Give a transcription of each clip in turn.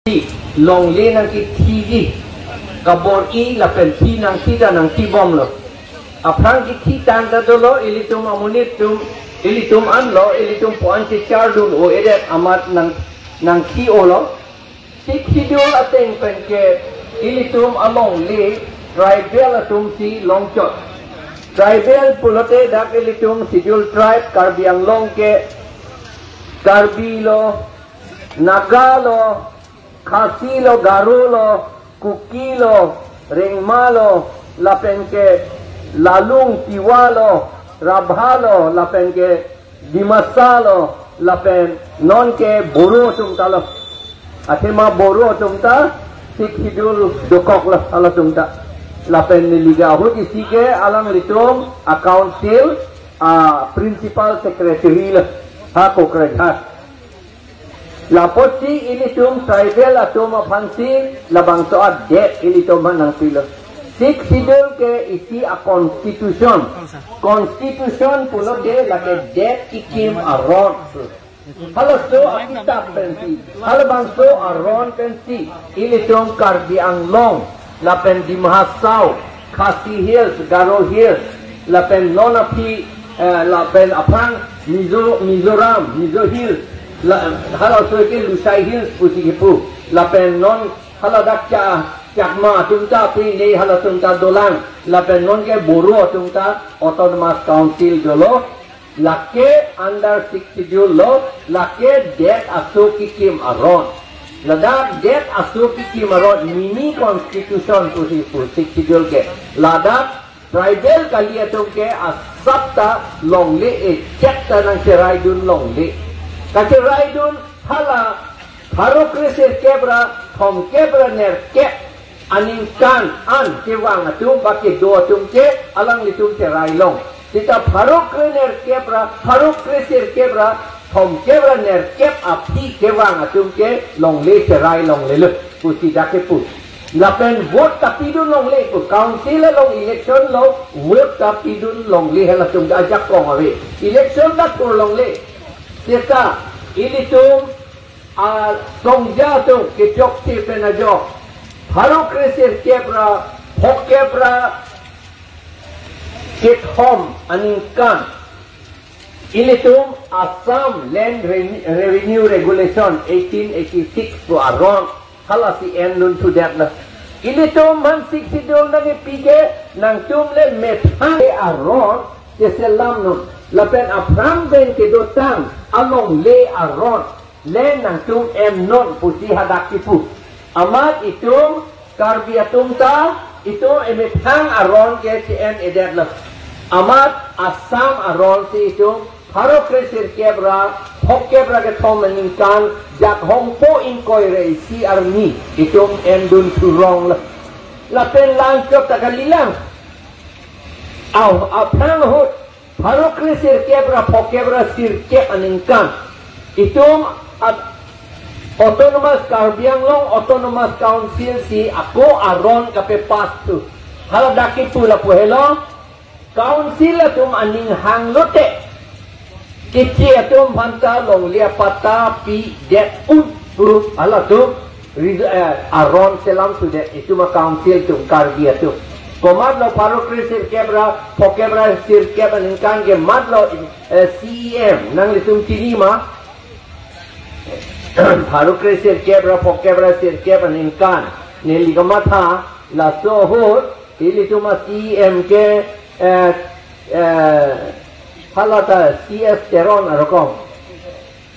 long le nang ki thi kabor i la pen thi nang thi da nang thi bom lo aprang ki thi tan da do lo ilitum amunit tum ilitum an lo ilitum point ki char dun o ede amat nang thi o lo sik thi do ateng pen ke ilitum along le tribal atum si long chot tribal pulote dak ilitum schedule tribe Karbi Anglong ke Karbi lo Naga lo Khasi lo, Garu lo, Kuki lo, Ringma lo, lapen ke Lalung, Tiwa lo, Rabha lo, lapen ke Dimasa lo, lapen non ke Boro tumta lo. Athema Boro tumta, Sik Hidul Dokok lo, ala tumta. Lapen niliga hut isi ke alang litum, Council, Principal Secretary lo, ha kokrehat. Lapoti ilitum tribal atum afansi labang soat det ilitum manang pilo. Sik sidul ke isi a constitution. Constitution pulo de lake det ikim aron. Halo so akitab pensi. Halo bangso aron pensi. Ilitum Karbi Anglong. Lapen di Mahasau. Khasi Hills, Garo Hills. Lapen nonapi. Lapen apang Mizoram, Mizo Hills. Halau soke Lusai Hills pusi hipu lapen non halau dakca cakma tumta pi nei halau tumta dolang lapen non ke Boro tumta autonomous council dolo lake under 60 lo lake det asuki kim aron ladak det asuki kim aron mini constitution pusi hipu 60 ke ladak tribal kaliatum ke asapta longle e chapta nang serai dun longle kasi raidun hala haruk resir kebra thom kebra ner ke aningkan an kewang atum baki do atum ke alang litum te railong kita haruk ner kebra haruk resir kebra thom kebra ner kep api kewang atum ke long le te railong lelu pusi dake pu lapen vote tapidun long le pu council long election lo vote tapidun long le hala tum ajak kong ave election da tur long le Sika ilitum songja tu kejok ti penajok haruk resir kebra hok kebra kit home aningkan ilitum Assam Land Revenue Regulation 1886 to aron halasi endun to that na ilitum man siksidol na ni pige nang tumle methan aron keselam nun lapen apram ben kedotang along le aron le nang tum em non pusi hadak tipu amat itum Karbi atum ta itu emetang aron ke cn edet la amat Assam aron si itum haro kresir kebra hok kebra ke thomening kan jak hongpo inkoi re si army itum endun turong la lapen langkap takalilang au apang hut haruk resir kebra pokebra sirke aningkan itum autonomous Karbi Anglong autonomous council si ako aron kape pastu hala daki pula puhelo council atum aning hanglote kici atum banta long lia pata pi det puru hala tu aron selam sudah itu ma council tum Karbi atum Komad lo paruk resir kebra, pokebra sir kebra ningkan ke mad lo CEM nang litum tinima paruk resir kebra, pokebra sir kebra ningkan niligamata la sohut ilituma CEM ke halata CS teron arokom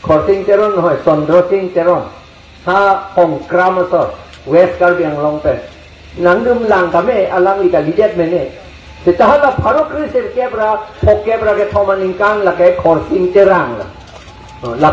korting teron hoy sondroting teron ha hongkramasor West Karbi Anglong pen nangdum lang kami alang ika lidet mene setahala parok resir kebra pok kebra ke thomaningkang lake khorsing terang la